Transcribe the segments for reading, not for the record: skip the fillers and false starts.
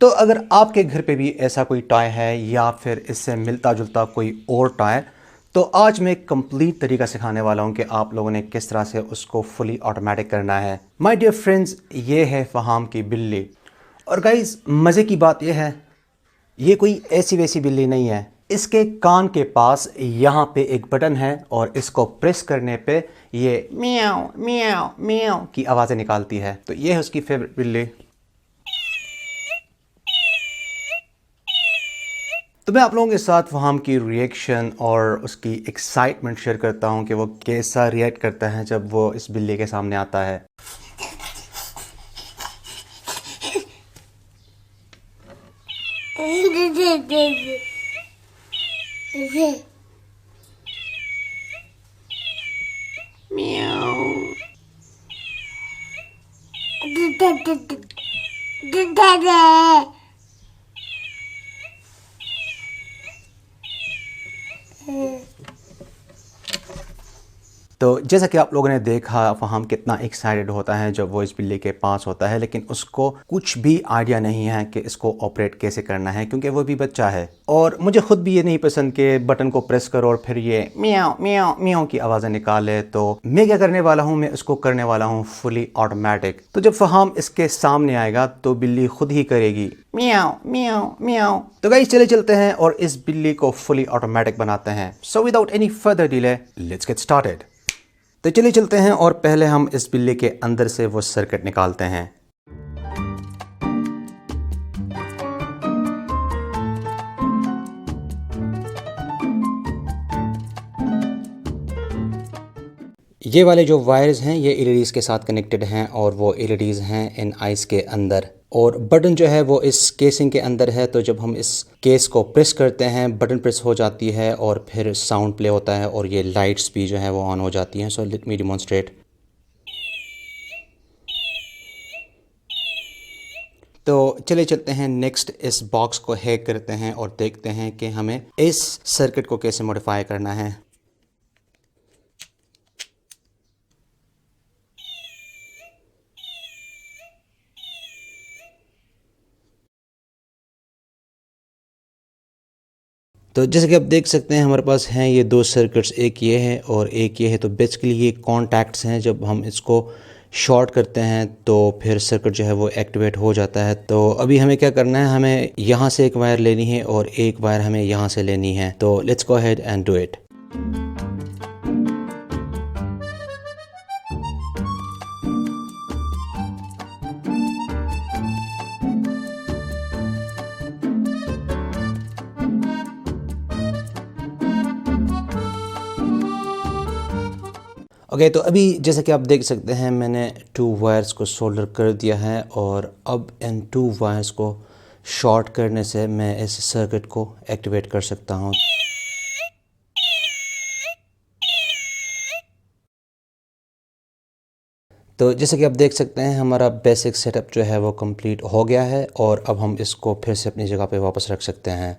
तो अगर आपके घर पे भी ऐसा कोई टॉय है या फिर इससे मिलता जुलता कोई और टॉय, तो आज मैं एक कंप्लीट तरीका सिखाने वाला हूं कि आप लोगों ने किस तरह से उसको फुली ऑटोमेटिक करना है। माय डियर फ्रेंड्स, ये है फहाम की बिल्ली। और गाइस, मज़े की बात यह है, ये कोई ऐसी वैसी बिल्ली नहीं है। इसके कान के पास यहाँ पे एक बटन है और इसको प्रेस करने पे ये मियाओ मियाओ मियाओ की आवाज़ें निकालती है। तो ये है उसकी फेवरेट बिल्ली। तो मैं आप लोगों के साथ फहाम की रिएक्शन और उसकी एक्साइटमेंट शेयर करता हूँ कि वो कैसा रिएक्ट करता है जब वो इस बिल्ली के सामने आता है। तो जैसा कि आप लोगों ने देखा, फहाम कितना एक्साइटेड होता है जब वो इस बिल्ली के पास होता है, लेकिन उसको कुछ भी आइडिया नहीं है कि इसको ऑपरेट कैसे करना है, क्योंकि वो भी बच्चा है। और मुझे खुद भी ये नहीं पसंद कि बटन को प्रेस करो और फिर ये मियाओ मियाओ मियाओ की आवाज़ें निकाले। तो मैं क्या करने वाला हूँ, मैं इसको करने वाला हूँ फुली ऑटोमेटिक। तो जब फहाम इसके सामने आएगा तो बिल्ली खुद ही करेगी मियाओ मियाओ मियाओ। तो गाइस, चले चलते हैं और इस बिल्ली को फुली ऑटोमेटिक बनाते हैं। So without any further delay, let's get started. तो चलिए चलते हैं और पहले हम इस बिल्ली के अंदर से वो सर्किट निकालते हैं। ये वाले जो वायर्स हैं ये एलईडीज़ के साथ कनेक्टेड हैं और वो एलईडीज़ हैं इन आइस के अंदर। और बटन जो है वो इस केसिंग के अंदर है। तो जब हम इस केस को प्रेस करते हैं, बटन प्रेस हो जाती है और फिर साउंड प्ले होता है और ये लाइट्स भी जो है वो ऑन हो जाती हैं। So let me demonstrate. तो चले चलते हैं नेक्स्ट, इस बॉक्स को हैक करते हैं और देखते हैं कि हमें इस सर्किट को कैसे मॉडिफाई करना है। तो जैसे कि आप देख सकते हैं हमारे पास हैं ये दो सर्किट्स, एक ये है और एक ये है। तो बेसिकली ये कॉन्टैक्ट्स हैं। जब हम इसको शॉर्ट करते हैं तो फिर सर्किट जो है वो एक्टिवेट हो जाता है। तो अभी हमें क्या करना है, हमें यहाँ से एक वायर लेनी है और एक वायर हमें यहाँ से लेनी है। तो let's go ahead and do it. Okay, तो अभी जैसा कि आप देख सकते हैं मैंने 2 वायर्स को सोल्डर कर दिया है और अब इन 2 वायर्स को शॉर्ट करने से मैं इस सर्किट को एक्टिवेट कर सकता हूँ। तो जैसा कि आप देख सकते हैं हमारा बेसिक सेटअप जो है वो कंप्लीट हो गया है और अब हम इसको फिर से अपनी जगह पे वापस रख सकते हैं।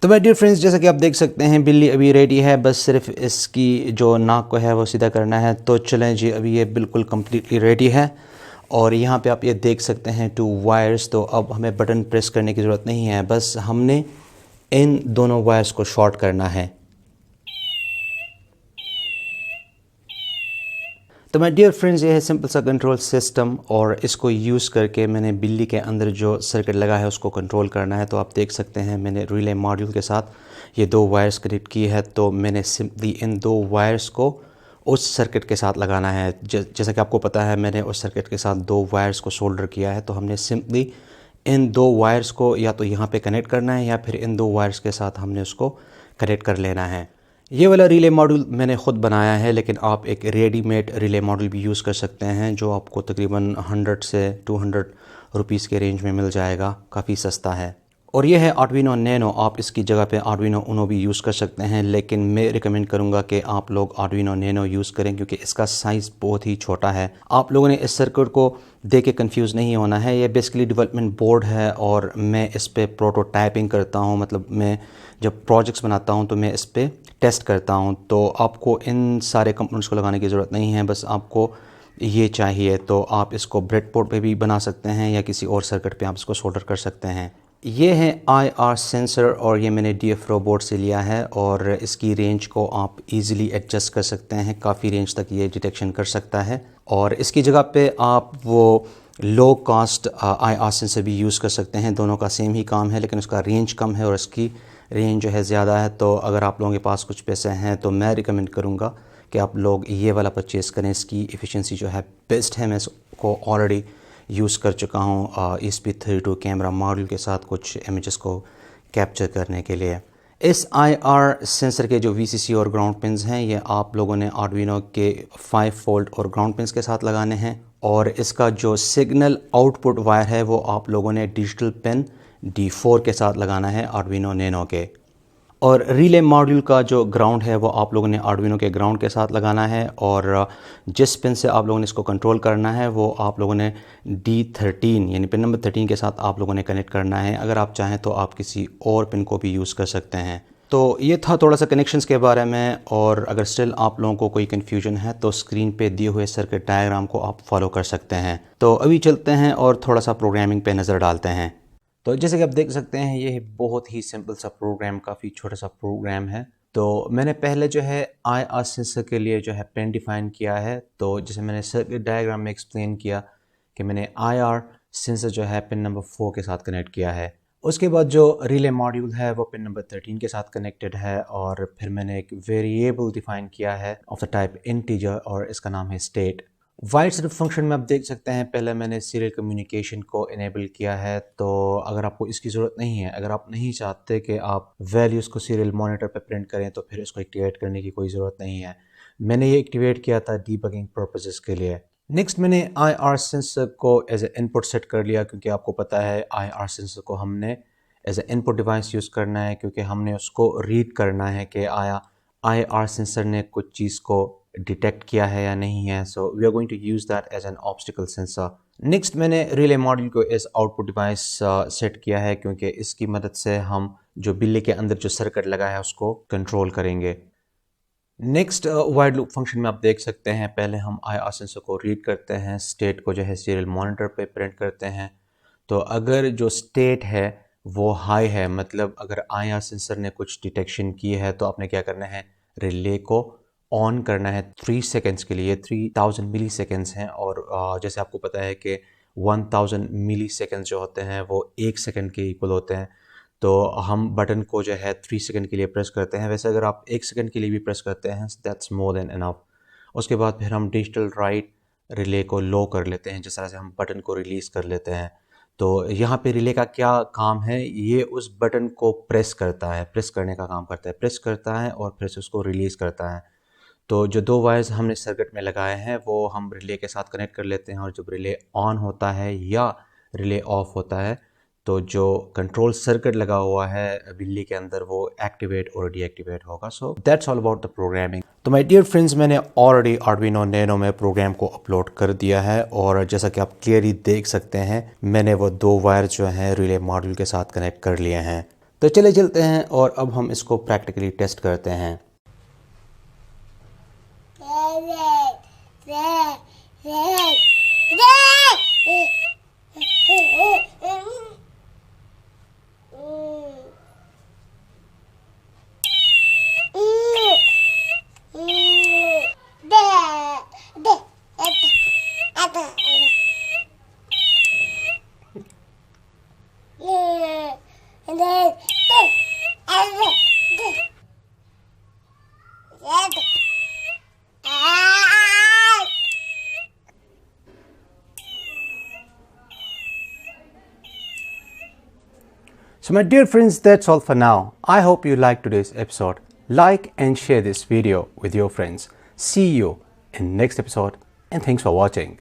तो माय डियर फ्रेंड्स, जैसा कि आप देख सकते हैं बिल्ली अभी रेडी है, बस सिर्फ इसकी जो नाक को है वो सीधा करना है। तो चलें जी, अभी ये बिल्कुल कम्प्लीटली रेडी है और यहाँ पे आप ये देख सकते हैं 2 वायर्स। तो अब हमें बटन प्रेस करने की ज़रूरत नहीं है, बस हमने इन दोनों वायर्स को शॉर्ट करना है। तो माय डियर फ्रेंड्स, ये है सिंपल सा कंट्रोल सिस्टम और इसको यूज़ करके मैंने बिल्ली के अंदर जो सर्किट लगा है उसको कंट्रोल करना है। तो आप देख सकते हैं मैंने रिले मॉड्यूल के साथ ये 2 वायर्स कनेक्ट की है। तो मैंने सिंपली इन 2 वायर्स को उस सर्किट के साथ लगाना है। जैसा कि आपको पता है मैंने उस सर्किट के साथ 2 वायर्स को सोल्डर किया है। तो हमने सिंपली इन 2 वायर्स को या तो यहाँ पे कनेक्ट करना है या फिर इन 2 वायर्स के साथ हमने उसको कनेक्ट कर लेना है। ये वाला रिले मॉड्यूल मैंने ख़ुद बनाया है, लेकिन आप एक रेडीमेड रिले मॉड्यूल भी यूज़ कर सकते हैं जो आपको तकरीबन 100 से 200 रुपीज़ के रेंज में मिल जाएगा। काफ़ी सस्ता है। और ये है Arduino Nano। आप इसकी जगह पे Arduino Uno भी यूज़ कर सकते हैं, लेकिन मैं रिकमेंड करूँगा कि आप लोग Arduino Nano यूज़ करें क्योंकि इसका साइज़ बहुत ही छोटा है। आप लोगों ने इस सर्किट को देख के कंफ्यूज नहीं होना है। ये बेसिकली डेवलपमेंट बोर्ड है और मैं इस पे प्रोटोटाइपिंग करता हूँ, मतलब मैं जब प्रोजेक्ट्स बनाता हूँ तो मैं इस पे टेस्ट करता हूँ। तो आपको इन सारे कंपोनेंट्स को लगाने की ज़रूरत नहीं है, बस आपको ये चाहिए। तो आप इसको ब्रेडबोर्ड पे भी बना सकते हैं या किसी और सर्किट पे आप इसको सोल्डर कर सकते हैं। ये है IR सेंसर और ये मैंने DFRO बोर्ड से लिया है और इसकी रेंज को आप इजीली एडजस्ट कर सकते हैं। काफ़ी रेंज तक ये डिटेक्शन कर सकता है और इसकी जगह पे आप वो लो कॉस्ट IR सेंसर भी यूज़ कर सकते हैं। दोनों का सेम ही काम है, लेकिन उसका रेंज कम है और इसकी रेंज जो है ज़्यादा है। तो अगर आप लोगों के पास कुछ पैसे हैं तो मैं रिकमेंड करूँगा कि आप लोग ये वाला परचेज़ करें। इसकी एफिशिएंसी जो है बेस्ट है। मैं इसको ऑलरेडी यूज़ कर चुका हूँ ESP32 कैमरा मॉड्यूल के साथ कुछ इमेजेस को कैप्चर करने के लिए। इस IR सेंसर के जो VCC और ग्राउंड पिन्स हैं ये आप लोगों ने Arduino के 5 वोल्ट और ग्राउंड पिन्स के साथ लगाने हैं और इसका जो सिग्नल आउटपुट वायर है वो आप लोगों ने डिजिटल पिन D4 के साथ लगाना है Arduino Nano के। और रिले मॉड्यूल का जो ग्राउंड है वो आप लोगों ने Arduino के ग्राउंड के साथ लगाना है और जिस पिन से आप लोगों ने इसको कंट्रोल करना है वो आप लोगों ने D13 यानी पिन नंबर 13 के साथ आप लोगों ने कनेक्ट करना है। अगर आप चाहें तो आप किसी और पिन को भी यूज़ कर सकते हैं। तो ये था थोड़ा सा कनेक्शंस के बारे में, और अगर स्टिल आप लोगों को कोई कन्फ्यूजन है तो स्क्रीन पे दिए हुए सर्किट डायग्राम को आप फॉलो कर सकते हैं। तो अभी चलते हैं और थोड़ा सा प्रोग्रामिंग पे नज़र डालते हैं। तो जैसे कि आप देख सकते हैं ये बहुत ही सिंपल सा प्रोग्राम, काफ़ी छोटा सा प्रोग्राम है। तो मैंने पहले जो है IR सेंसर के लिए जो है पिन डिफ़ाइन किया है। तो जैसे मैंने सर्किट डायग्राम में एक्सप्लेन किया कि मैंने IR सेंसर जो है पिन नंबर 4 के साथ कनेक्ट किया है। उसके बाद जो रिले मॉड्यूल है वो पिन नंबर 13 के साथ कनेक्टेड है और फिर मैंने एक वेरिएबल डिफ़ाइन किया है ऑफ द टाइप इंटीजर और इसका नाम है स्टेट। वाइड स्ट्रिप फंक्शन में आप देख सकते हैं पहले मैंने सीरियल कम्युनिकेशन को इनेबल किया है। तो अगर आपको इसकी ज़रूरत नहीं है, अगर आप नहीं चाहते कि आप वैल्यूज़ को सीरियल मॉनिटर पे प्रिंट करें तो फिर इसको एक्टिवेट करने की कोई ज़रूरत नहीं है। मैंने ये एक्टिवेट किया था डीबगिंग पर्पसेस के लिए। नेक्स्ट मैंने IR सेंसर को एज ए इनपुट सेट कर लिया क्योंकि आपको पता है IR सेंसर को हमने as a input device use करना है क्योंकि हमने उसको रीड करना है कि आया IR सेंसर ने कुछ चीज़ को डिटेक्ट किया है या नहीं है। So we are going to use that as an obstacle sensor. Next मैंने रिले मॉड्यूल को एज आउटपुट डिवाइस सेट किया है क्योंकि इसकी मदद से हम जो बिल्ली के अंदर जो सर्किट लगा है उसको कंट्रोल करेंगे। नेक्स्ट वाइड लूप फंक्शन में आप देख सकते हैं पहले हम IR सेंसर को रीड करते हैं, स्टेट को जो है सीरियल मॉनिटर पे प्रिंट करते हैं। तो अगर जो स्टेट है वो हाई है, मतलब अगर IR सेंसर ने कुछ डिटेक्शन की है तो आपने क्या करना है, रिले को ऑन करना है 3 सेकेंड्स के लिए। 3000 मिली सेकेंड्स हैं और जैसे आपको पता है कि 1000 मिली सेकेंड्स जो होते हैं वो 1 सेकेंड के इक्वल होते हैं। तो हम बटन को जो है 3 सेकेंड के लिए प्रेस करते हैं। वैसे अगर आप 1 सेकेंड के लिए भी प्रेस करते हैं दैट्स मोर देन इनफ। उसके बाद फिर हम डिजिटल राइट रिले को लो कर लेते हैं, जिस तरह से हम बटन को रिलीज़ कर लेते हैं। तो यहाँ पे रिले का क्या काम है, ये उस बटन को प्रेस करता है, प्रेस करने का काम करता है, प्रेस करता है और फिर से उसको रिलीज़ करता है। तो जो 2 वायर्स हमने सर्किट में लगाए हैं वो हम रिले के साथ कनेक्ट कर लेते हैं और जब रिले ऑन होता है या रिले ऑफ होता है तो जो कंट्रोल सर्किट लगा हुआ है बिल्ली के अंदर वो एक्टिवेट और डीएक्टिवेट होगा। So that's all about the programming. तो माय डियर फ्रेंड्स, मैंने ऑलरेडी Arduino Nano में प्रोग्राम को अपलोड कर दिया है और जैसा कि आप क्लियरली देख सकते हैं मैंने वो 2 वायर जो हैं रिले मॉड्यूल के साथ कनेक्ट कर लिए हैं। तो चले चलते हैं और अब हम इसको प्रैक्टिकली टेस्ट करते हैं। So my dear friends, that's all for now. I hope you liked today's episode. Like and share this video with your friends. See you in next episode and thanks for watching.